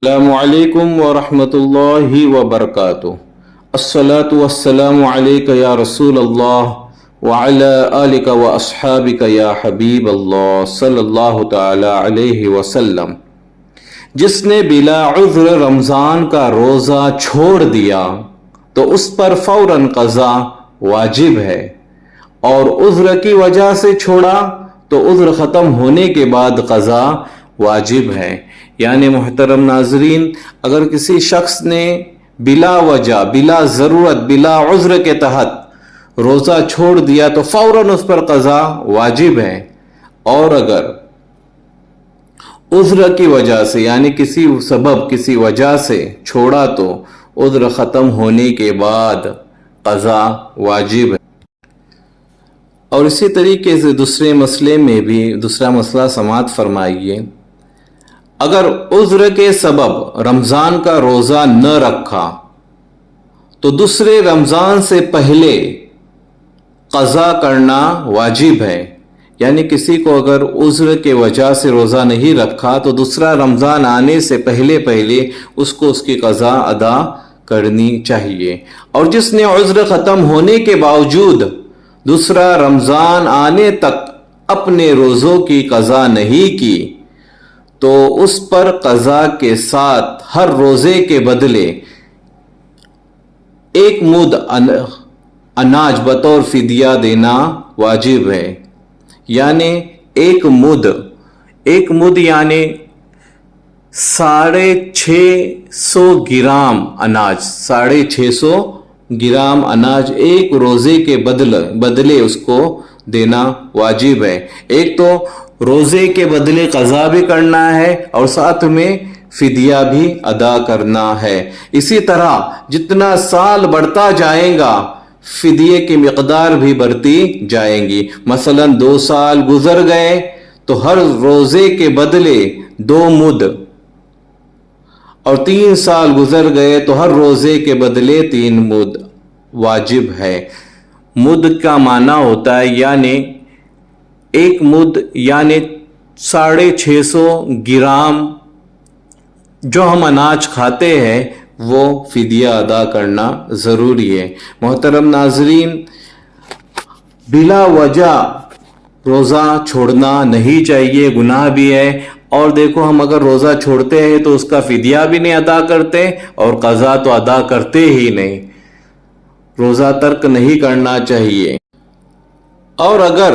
السلام علیکم ورحمۃ اللہ وبرکاتہ۔ الصلاة والسلام علیک یا رسول اللہ وعلی آلک واصحابک یا حبیب اللہ صلی اللہ تعالی علیہ وسلم۔ جس نے بلا عذر رمضان کا روزہ چھوڑ دیا تو اس پر فوراً قضا واجب ہے، اور عذر کی وجہ سے چھوڑا تو عذر ختم ہونے کے بعد قضا واجب ہے۔ یعنی محترم ناظرین، اگر کسی شخص نے بلا وجہ، بلا ضرورت، بلا عذر کے تحت روزہ چھوڑ دیا تو فوراً اس پر قضا واجب ہے، اور اگر عذر کی وجہ سے یعنی کسی سبب، کسی وجہ سے چھوڑا تو عذر ختم ہونے کے بعد قضا واجب ہے۔ اور اسی طریقے سے دوسرے مسئلے میں بھی دوسرا مسئلہ سماعت فرمائیے۔ اگر عذر کے سبب رمضان کا روزہ نہ رکھا تو دوسرے رمضان سے پہلے قضا کرنا واجب ہے۔ یعنی کسی کو اگر عذر کے وجہ سے روزہ نہیں رکھا تو دوسرا رمضان آنے سے پہلے اس کو اس کی قضا ادا کرنی چاہیے، اور جس نے عذر ختم ہونے کے باوجود دوسرا رمضان آنے تک اپنے روزوں کی قضا نہیں کی تو اس پر قضا کے ساتھ ہر روزے کے بدلے ایک مد اناج بطور فدیہ دینا واجب ہے۔ یعنی ایک مد یعنی 650 گرام اناج، 650 گرام اناج ایک روزے کے بدلے اس کو دینا واجب ہے۔ ایک تو روزے کے بدلے قضا بھی کرنا ہے اور ساتھ میں فدیہ بھی ادا کرنا ہے۔ اسی طرح جتنا سال بڑھتا جائے گا فدیے کی مقدار بھی بڑھتی جائیں گی۔ مثلا 2 سال گزر گئے تو ہر روزے کے بدلے 2 مد، اور 3 سال گزر گئے تو ہر روزے کے بدلے 3 مد واجب ہے۔ مد کا معنی ہوتا ہے یعنی ایک مد یعنی 650 گرام جو ہم اناج کھاتے ہیں وہ فدیہ ادا کرنا ضروری ہے۔ محترم ناظرین، بلا وجہ روزہ چھوڑنا نہیں چاہیے، گناہ بھی ہے۔ اور دیکھو، ہم اگر روزہ چھوڑتے ہیں تو اس کا فدیہ بھی نہیں ادا کرتے اور قضا تو ادا کرتے ہی نہیں۔ روزہ ترک نہیں کرنا چاہیے۔ اور اگر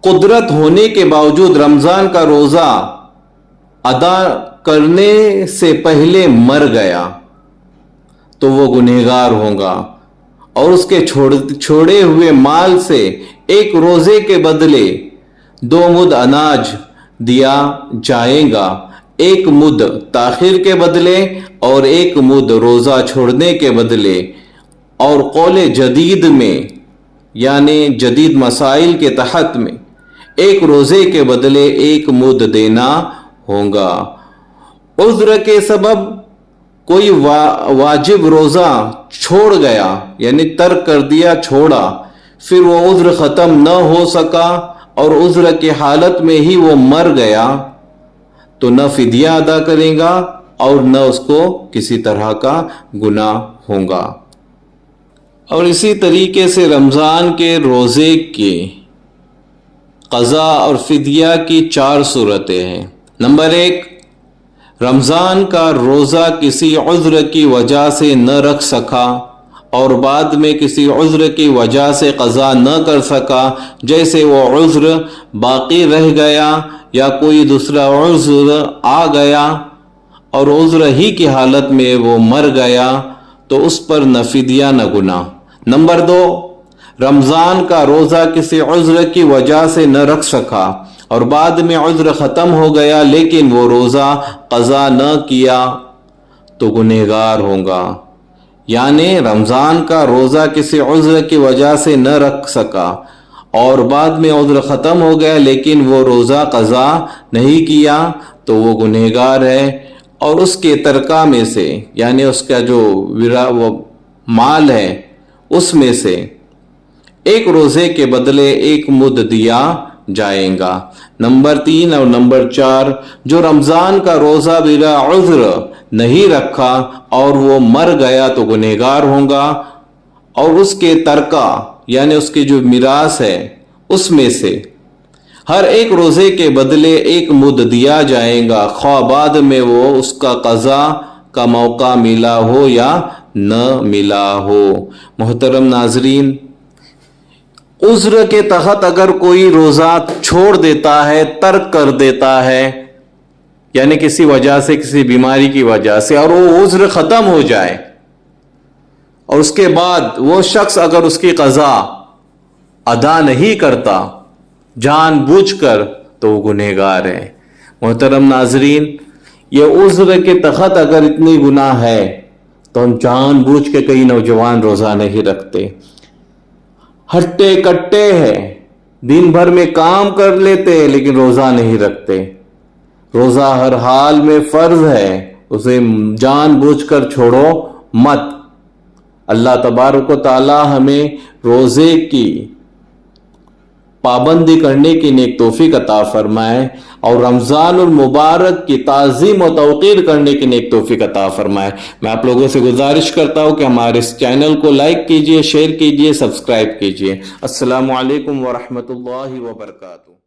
قدرت ہونے کے باوجود رمضان کا روزہ ادا کرنے سے پہلے مر گیا تو وہ گنہگار ہوگا، اور اس کے چھوڑے ہوئے مال سے ایک روزے کے بدلے 2 مد اناج دیا جائے گا، 1 مد تاخیر کے بدلے اور 1 مد روزہ چھوڑنے کے بدلے۔ اور قول جدید میں یعنی جدید مسائل کے تحت میں 1 روزے کے بدلے 1 مد دینا ہوگا۔ عذر کے سبب کوئی واجب روزہ چھوڑ گیا یعنی ترک کر دیا، چھوڑا، پھر وہ عذر ختم نہ ہو سکا اور عذر کی حالت میں ہی وہ مر گیا تو نہ فدیہ ادا کرے گا اور نہ اس کو کسی طرح کا گناہ ہوگا۔ اور اسی طریقے سے رمضان کے روزے کے قضا اور فدیہ کی 4 صورتیں ہیں۔ نمبر 1، رمضان کا روزہ کسی عذر کی وجہ سے نہ رکھ سکا اور بعد میں کسی عذر کی وجہ سے قضا نہ کر سکا، جیسے وہ عذر باقی رہ گیا یا کوئی دوسرا عذر آ گیا اور عذر ہی کی حالت میں وہ مر گیا تو اس پر نہ فدیہ نہ گناہ۔ نمبر 2، رمضان کا روزہ کسی عذر کی وجہ سے نہ رکھ سکا اور بعد میں عذر ختم ہو گیا لیکن وہ روزہ قضا نہ کیا تو گنہگار ہوگا۔ یعنی رمضان کا روزہ کسی عذر کی وجہ سے نہ رکھ سکا اور بعد میں عذر ختم ہو گیا لیکن وہ روزہ قضا نہیں کیا تو وہ گنہگار ہے، اور اس کے ترکہ میں سے یعنی اس کا جو مال ہے اس میں سے 1 روزے کے بدلے 1 مد دیا جائے گا۔ نمبر 3 اور نمبر 4، جو رمضان کا روزہ بلا عذر نہیں رکھا اور وہ مر گیا تو گنہگار ہوگا، اور اس کے ترکہ یعنی اس کی جو میراث ہے اس میں سے ہر ایک روزے کے بدلے ایک مد دیا جائے گا، خواہ بعد میں وہ اس کا قضا کا موقع ملا ہو یا نہ ملا ہو۔ محترم ناظرین، عذر کے تحت اگر کوئی روزہ چھوڑ دیتا ہے، ترک کر دیتا ہے، یعنی کسی وجہ سے، کسی بیماری کی وجہ سے، اور وہ عذر ختم ہو جائے اور اس کے بعد وہ شخص اگر اس کی قضا ادا نہیں کرتا جان بوجھ کر، تو وہ گنہگار ہے۔ محترم ناظرین، یہ عذر کے تحت اگر اتنی گناہ ہے تو ہم جان بوجھ کے کئی نوجوان روزہ نہیں رکھتے، ہٹے کٹے ہیں، دن بھر میں کام کر لیتے ہیں لیکن روزہ نہیں رکھتے۔ روزہ ہر حال میں فرض ہے، اسے جان بوجھ کر چھوڑو مت۔ اللہ تبارک و تعالی ہمیں روزے کی پابندی کرنے کی نیک توفیق عطا فرمائے، اور رمضان المبارک کی تعظیم و توقیر کرنے کی نیک توفیق عطا فرمائے۔ میں آپ لوگوں سے گزارش کرتا ہوں کہ ہمارے اس چینل کو لائک کیجئے، شیئر کیجئے، سبسکرائب کیجئے۔ السلام علیکم ورحمۃ اللہ وبرکاتہ۔